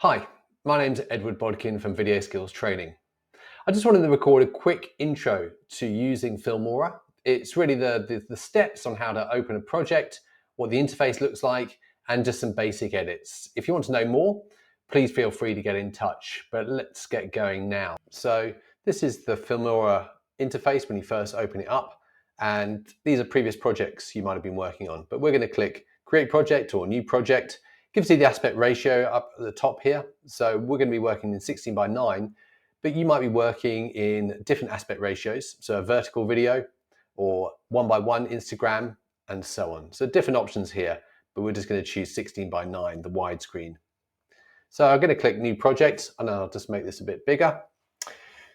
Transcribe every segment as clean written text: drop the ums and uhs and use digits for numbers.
Hi, my name's Edward Bodkin from Video Skills Training. I just wanted to record a quick intro to using Filmora. It's really the steps on how to open a project, what the interface looks like, and just some basic edits. If you want to know more, please feel free to get in touch, but let's get going now. So this is the Filmora interface when you first open it up, and these are previous projects you might have been working on, but we're going to click Create Project or New Project. Gives you the aspect ratio up at the top here. So we're going to be working in 16:9, but you might be working in different aspect ratios. So a vertical video or 1:1 Instagram and so on. So different options here, but we're just going to choose 16:9, the widescreen. So I'm going to click New Project and I'll just make this a bit bigger.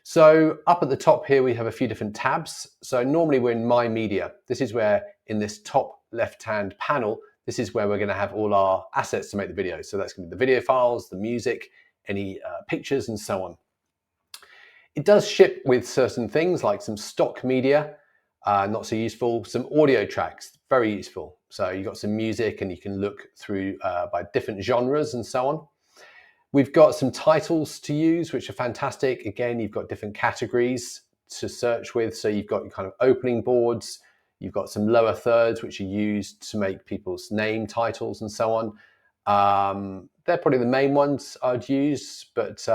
So up at the top here, we have a few different tabs. So normally we're in My Media. This is where in this top left-hand panel, this is where we're going to have all our assets to make the video. So that's going to be the video files, the music, any pictures and so on. It does ship with certain things like some stock media, not so useful, some audio tracks, very useful. So you've got some music and you can look through by different genres and so on. We've got some titles to use, which are fantastic. Again, you've got different categories to search with. So you've got your kind of opening boards, you've got some lower thirds, which are used to make people's name titles and so on. They're probably the main ones I'd use, but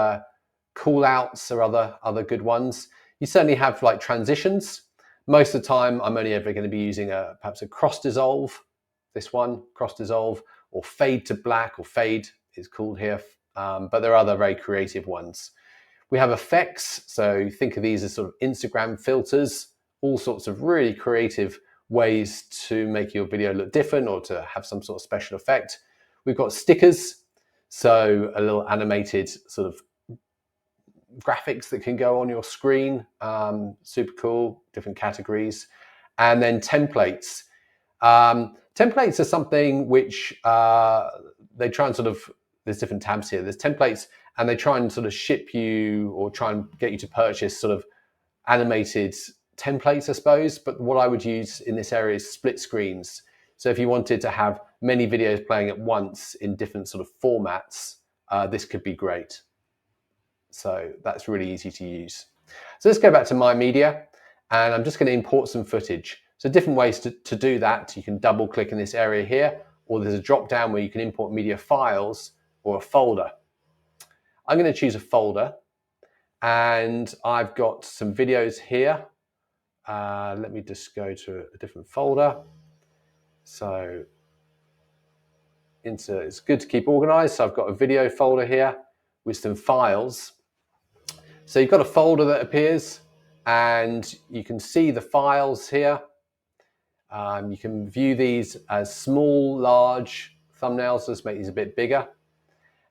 call outs are other good ones. You certainly have like transitions. Most of the time, I'm only ever going to be using perhaps a cross dissolve, this one, cross dissolve, or fade to black, or fade is called here. But there are other very creative ones. We have effects, so think of these as sort of Instagram filters, all sorts of really creative ways to make your video look different or to have some sort of special effect. We've got stickers, so a little animated sort of graphics that can go on your screen, super cool, different categories. And then templates. Templates are something which they try and sort of, there's different tabs here. There's templates and they try and sort of ship you or try and get you to purchase sort of animated templates, I suppose. But what I would use in this area is split screens. So if you wanted to have many videos playing at once in different sort of formats, this could be great. So that's really easy to use. So let's go back to My Media and I'm just going to import some footage. So different ways to do that. You can double click in this area here, or there's a drop down where you can import media files or a folder. I'm going to choose a folder and I've got some videos here. Let me just go to a different folder. So it's good to keep organized. So I've got a video folder here with some files. So you've got a folder that appears and you can see the files here. You can view these as small, large thumbnails. Let's make these a bit bigger.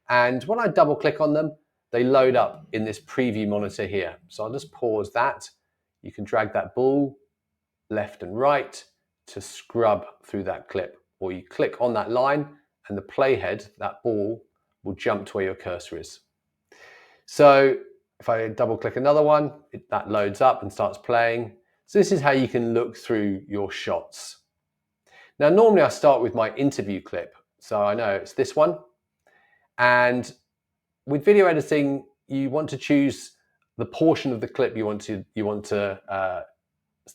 And when I double click on them, they load up in this preview monitor here. So I'll just pause that. You can drag that ball left and right to scrub through that clip, or you click on that line and the playhead, that ball, will jump to where your cursor is. So if I double click another one, that loads up and starts playing. So this is how you can look through your shots. Now, normally I start with my interview clip. So I know it's this one. And with video editing, you want to choose the portion of the clip you want to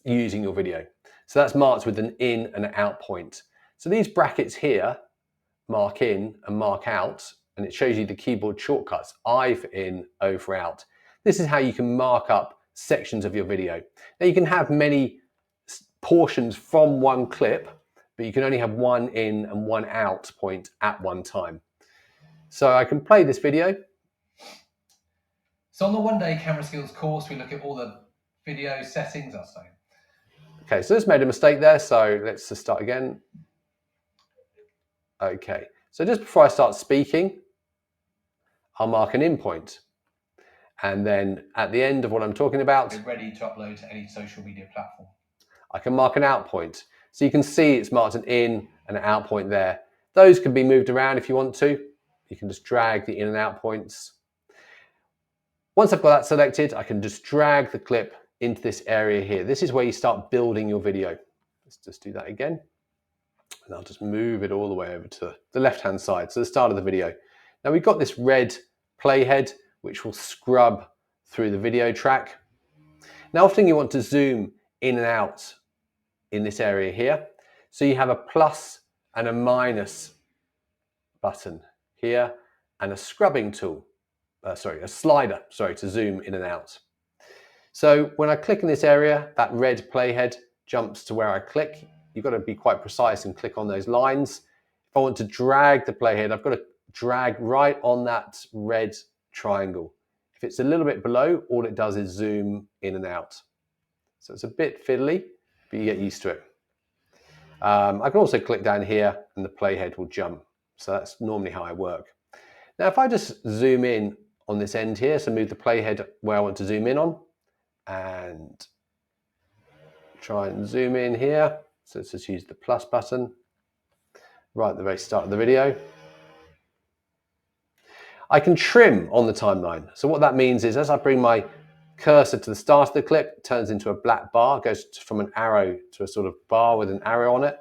use in your video. So that's marked with an in and an out point. So these brackets here mark in and mark out, and it shows you the keyboard shortcuts, I for in, O for out. This is how you can mark up sections of your video. Now you can have many portions from one clip, but you can only have one in and one out point at one time. So I can play this video. So on the one-day camera skills course, we look at all the video settings. Okay, so this made a mistake there, so let's just start again. Okay, so just before I start speaking, I'll mark an in point. And then at the end of what I'm talking about, we're ready to upload to any social media platform. I can mark an out point. So you can see it's marked an in and an out point there. Those can be moved around if you want to. You can just drag the in and out points. Once I've got that selected, I can just drag the clip into this area here. This is where you start building your video. Let's just do that again. And I'll just move it all the way over to the left-hand side, so the start of the video. Now we've got this red playhead, which will scrub through the video track. Now often you want to zoom in and out in this area here. So you have a plus and a minus button here and a scrubbing tool, a slider, to zoom in and out. So when I click in this area, that red playhead jumps to where I click. You've got to be quite precise and click on those lines. If I want to drag the playhead, I've got to drag right on that red triangle. If it's a little bit below, all it does is zoom in and out. So it's a bit fiddly, but you get used to it. I can also click down here and the playhead will jump. So that's normally how I work. Now, if I just zoom in on this end here, so move the playhead where I want to zoom in on and try and zoom in here. So let's just use the plus button right at the very start of the video. I can trim on the timeline. So what that means is as I bring my cursor to the start of the clip, it turns into a black bar, goes from an arrow to a sort of bar with an arrow on it.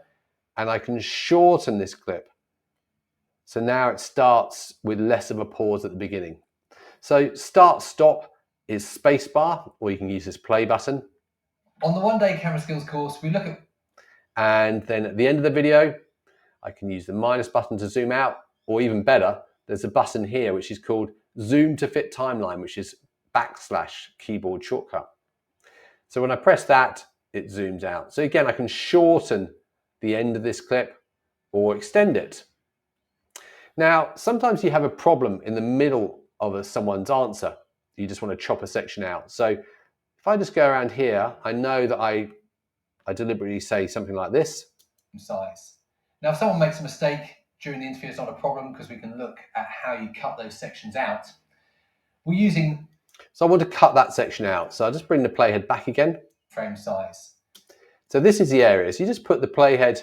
And I can shorten this clip. So now it starts with less of a pause at the beginning. So start stop is spacebar, or you can use this play button. On the one-day camera skills course, we look at... And then at the end of the video, I can use the minus button to zoom out, or even better, there's a button here which is called zoom to fit timeline, which is / keyboard shortcut. So when I press that, it zooms out. So again, I can shorten the end of this clip or extend it. Now, sometimes you have a problem in the middle of someone's answer. You just want to chop a section out. So if I just go around here, I know that I deliberately say something like this. Size. Now, if someone makes a mistake during the interview, it's not a problem because we can look at how you cut those sections out. We're using... So I want to cut that section out. So I'll just bring the playhead back again. Frame size. So this is the area. So you just put the playhead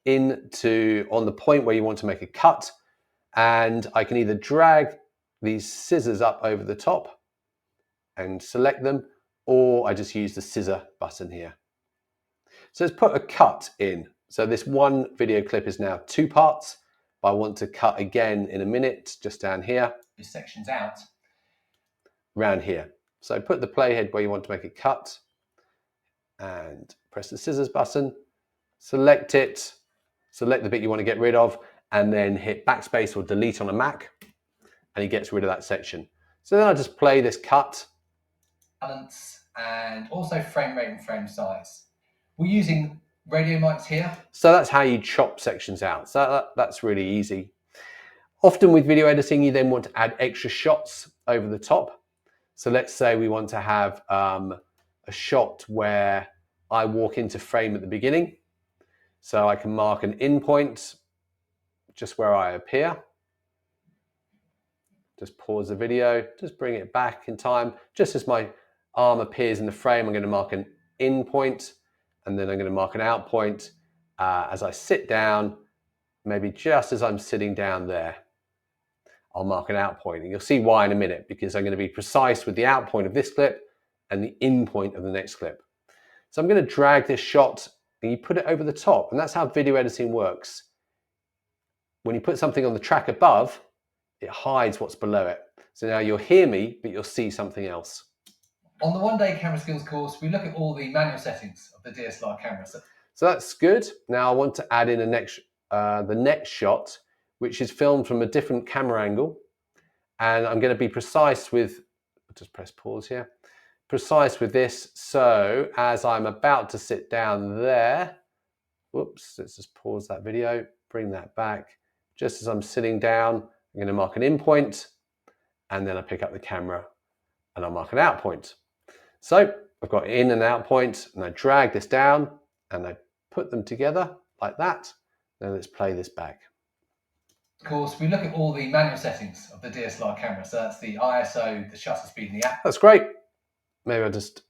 on the point where you want to make a cut. And I can either drag these scissors up over the top and select them, or I just use the scissor button here. So let's put a cut in. So this one video clip is now 2 parts, but I want to cut again in a minute, just down here. These sections out. Around here. So put the playhead where you want to make a cut and press the scissors button, select it, select the bit you want to get rid of, and then hit backspace or delete on a Mac, and he gets rid of that section. So then I just play this cut. Balance and also frame rate and frame size. We're using radio mics here. So that's how you chop sections out. So that's really easy. Often with video editing, you then want to add extra shots over the top. So let's say we want to have a shot where I walk into frame at the beginning. So I can mark an in point just where I appear. Just pause the video, just bring it back in time. Just as my arm appears in the frame, I'm going to mark an in point, and then I'm going to mark an out point as I sit down, maybe just as I'm sitting down there. I'll mark an out point, and you'll see why in a minute, because I'm going to be precise with the out point of this clip and the in point of the next clip. So I'm going to drag this shot and you put it over the top, and that's how video editing works. When you put something on the track above, it hides what's below it. So now you'll hear me, but you'll see something else. On the one-day camera skills course, we look at all the manual settings of the DSLR camera. So that's good. Now I want to add in the next shot, which is filmed from a different camera angle. And I'm going to be precise with, just press pause here, precise with this. So as I'm about to sit down there, whoops, let's just pause that video, bring that back. Just as I'm sitting down, I'm going to mark an in point, and then I pick up the camera and I'll mark an out point. So I've got in and out point, and I drag this down and I put them together like that. Now let's play this back. Of course, we look at all the manual settings of the DSLR camera. So that's the ISO, the shutter speed, and the app. That's great. Maybe I'll just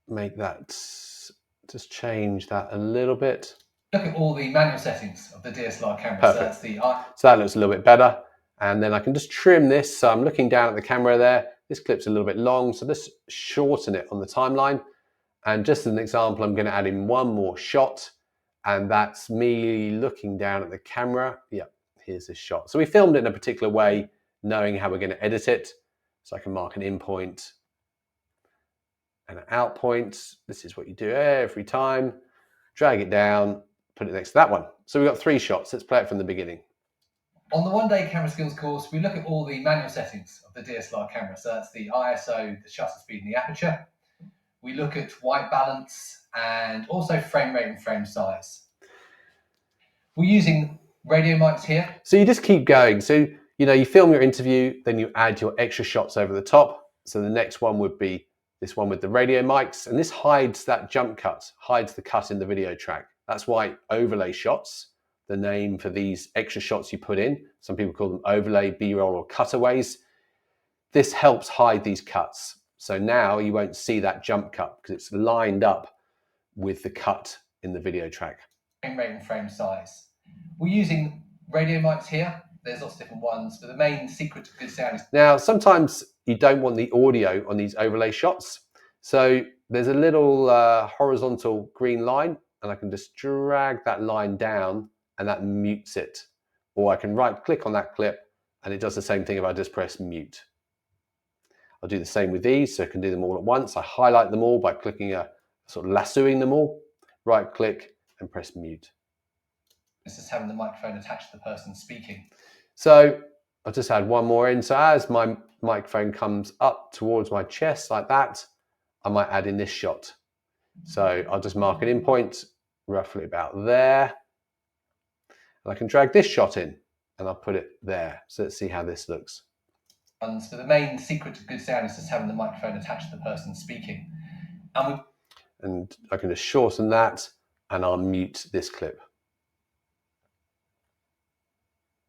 make that, just change that a little bit. Look at all the manual settings of the DSLR camera. Perfect. So that's the So that looks a little bit better. And then I can just trim this. So I'm looking down at the camera there. This clip's a little bit long, so just shorten it on the timeline. And just as an example, I'm going to add in one more shot. And that's me looking down at the camera. Yep, here's this shot. So we filmed it in a particular way, knowing how we're going to edit it. So I can mark an in point and an out point. This is what you do every time. Drag it down, put it next to that one. So we've got 3 shots. Let's play it from the beginning. On the one-day camera skills course, we look at all the manual settings of the DSLR camera. So that's the ISO, the shutter speed, and the aperture. We look at white balance and also frame rate and frame size. We're using radio mics here. So you just keep going. So, you film your interview, then you add your extra shots over the top. So the next one would be this one with the radio mics, and this hides that jump cut, hides the cut in the video track. That's why overlay shots, the name for these extra shots you put in. Some people call them overlay, B-roll, or cutaways. This helps hide these cuts. So now you won't see that jump cut because it's lined up with the cut in the video track. Frame rate and frame size. We're using radio mics here. There's lots of different ones, but the main secret to good sound is... Now, sometimes you don't want the audio on these overlay shots. So there's a little horizontal green line, and I can just drag that line down and that mutes it. Or I can right click on that clip and it does the same thing if I just press mute. I'll do the same with these, so I can do them all at once. I highlight them all by clicking sort of lassoing them all, right click and press mute. It's just having the microphone attached to the person speaking. So I'll just add one more in. So as my microphone comes up towards my chest like that, I might add in this shot. So I'll just mark an in point roughly about there. And I can drag this shot in and I'll put it there. So let's see how this looks. So the main secret to good sound is just having the microphone attached to the person speaking. And I can just shorten that and I'll mute this clip.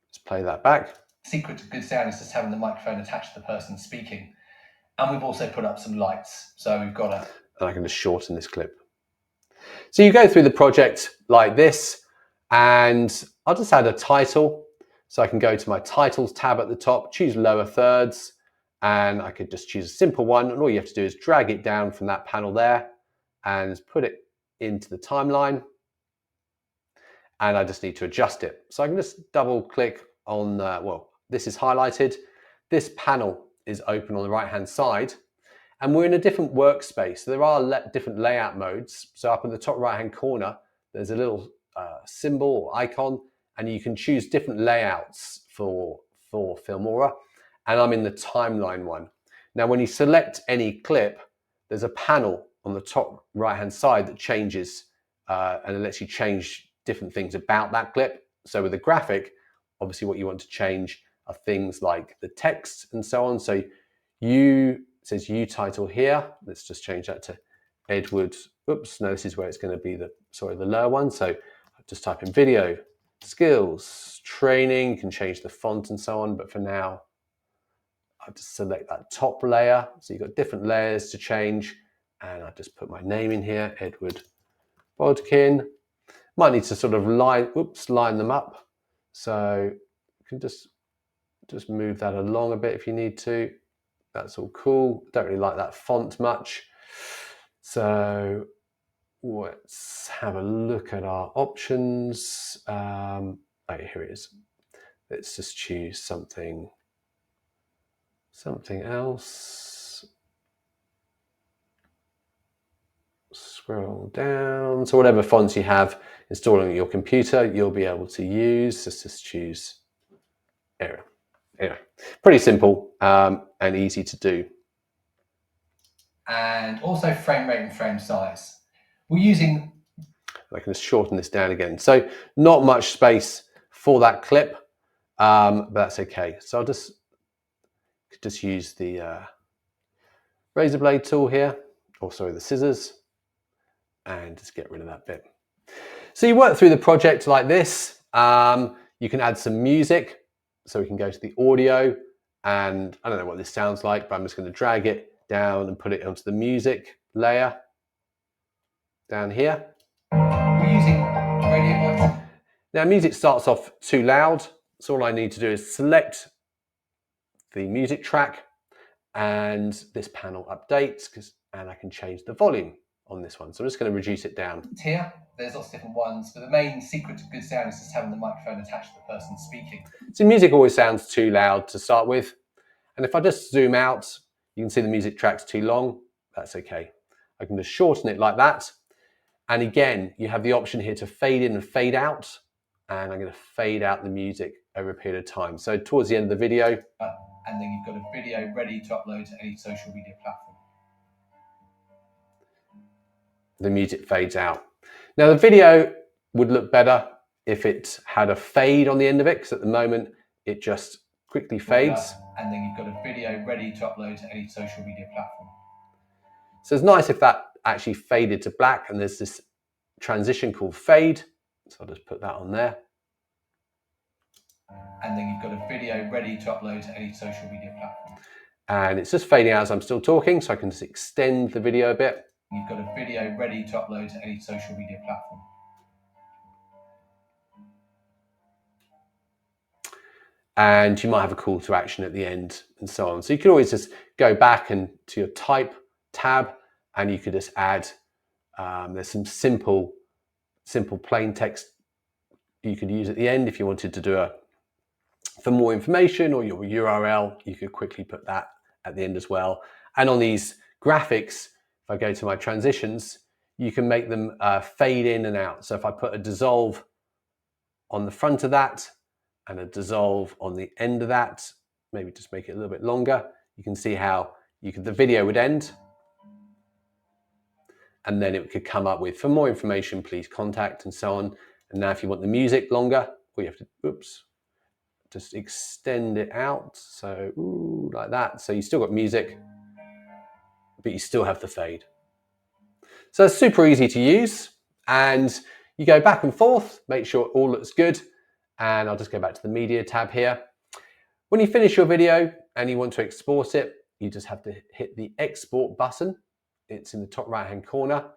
Let's play that back. Secret to good sound is just having the microphone attached to the person speaking. And we've also put up some lights. So we've got a... And I can just shorten this clip. So you go through the project like this, and I'll just add a title. So I can go to my titles tab at the top, choose lower thirds, and I could just choose a simple one. And all you have to do is drag it down from that panel there and put it into the timeline. And I just need to adjust it. So I can just double click on, well, this is highlighted. This panel is open on the right-hand side. And we're in a different workspace. So there are different layout modes. So up in the top right-hand corner, there's a little symbol or icon, and you can choose different layouts for Filmora. And I'm in the timeline one. Now, when you select any clip, there's a panel on the top right-hand side that changes and it lets you change different things about that clip. So with the graphic, obviously what you want to change are things like the text and so on. So it says U title here. Let's just change that to Edward. Oops, no, this is where it's going to be the lower one. So I'll just type in video, skills, training. You can change the font and so on. But for now, I'll just select that top layer. So you've got different layers to change. And I'll just put my name in here, Edward Bodkin. Might need to sort of line them up. So you can just move that along a bit if you need to. That's all cool. Don't really like that font much. So let's have a look at our options. Oh, here it is. Let's just choose something else. Scroll down. So whatever fonts you have installed on your computer, you'll be able to use. Let's just choose Arial. Anyway, pretty simple and easy to do. And also frame rate and frame size. We're using... I can just shorten this down again. So not much space for that clip, but that's okay. So I'll just use the razor blade tool here, or sorry, the scissors, and just get rid of that bit. So you work through the project like this. You can add some music. So we can go to the audio, and I don't know what this sounds like, but I'm just going to drag it down and put it onto the music layer down here. We're using radio mics. Now music starts off too loud, so all I need to do is select the music track, and this panel updates, and I can change the volume. on this one. So I'm just going to reduce it down. Here, there's lots of different ones, but the main secret to good sound is just having the microphone attached to the person speaking. So music always sounds too loud to start with. And if I just zoom out, you can see the music track's too long. That's okay. I can just shorten it like that. And again, you have the option here to fade in and fade out. And I'm going to fade out the music over a period of time. So towards the end of the video. And then you've got a video ready to upload to any social media platform. The music fades out. Now the video would look better if it had a fade on the end of it, because at the moment it just quickly fades. And then you've got a video ready to upload to any social media platform. So it's nice if that actually faded to black, and there's this transition called fade. So I'll just put that on there. And then you've got a video ready to upload to any social media platform. And it's just fading out as I'm still talking, so I can just extend the video a bit. You've got a video ready to upload to any social media platform. And you might have a call to action at the end and so on. So you can always just go back and to your type tab, and you could just add, there's some simple plain text you could use at the end if you wanted to do for more information, or your URL, you could quickly put that at the end as well. And on these graphics, if I go to my transitions, you can make them fade in and out. So if I put a dissolve on the front of that and a dissolve on the end of that, maybe just make it a little bit longer, you can see how the video would end. And then it could come up with, for more information, please contact, and so on. And now if you want the music longer, all you have to, just extend it out. So like that. So you still got music, but you still have the fade. So it's super easy to use, and you go back and forth, make sure it all looks good. And I'll just go back to the media tab here. When you finish your video and you want to export it, you just have to hit the export button. It's in the top right hand corner,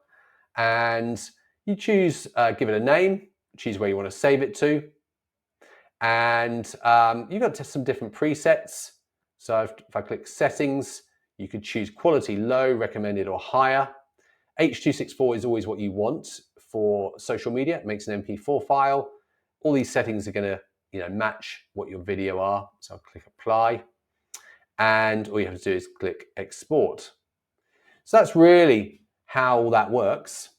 and you choose, give it a name, choose where you want to save it to. And you've got some different presets. So if I click settings, you could choose quality low, recommended, or higher. H.264 is always what you want for social media. It makes an MP4 file. All these settings are going to match what your video are. So I'll click apply, and all you have to do is click export. So that's really how all that works.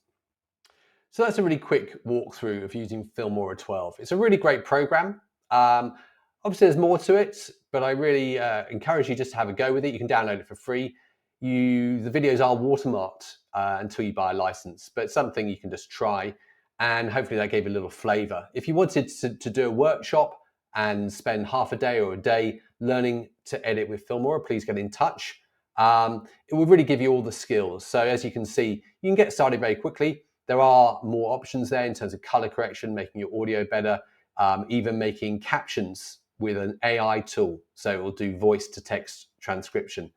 So that's a really quick walkthrough of using Filmora 12. It's a really great program. Obviously there's more to it, but I really encourage you just to have a go with it. You can download it for free. The videos are watermarked until you buy a license, but it's something you can just try, and hopefully that gave you a little flavor. If you wanted to do a workshop and spend half a day or a day learning to edit with Filmora, please get in touch. It will really give you all the skills. So as you can see, you can get started very quickly. There are more options there in terms of color correction, making your audio better, even making captions with an AI tool. So it will do voice to text transcription.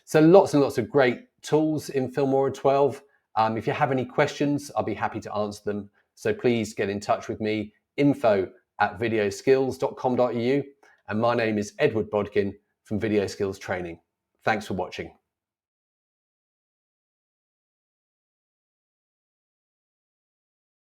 So lots and lots of great tools in Filmora 12. If you have any questions, I'll be happy to answer them. So please get in touch with me, info@videoskills.com.au. And my name is Edward Bodkin from Video Skills Training. Thanks for watching.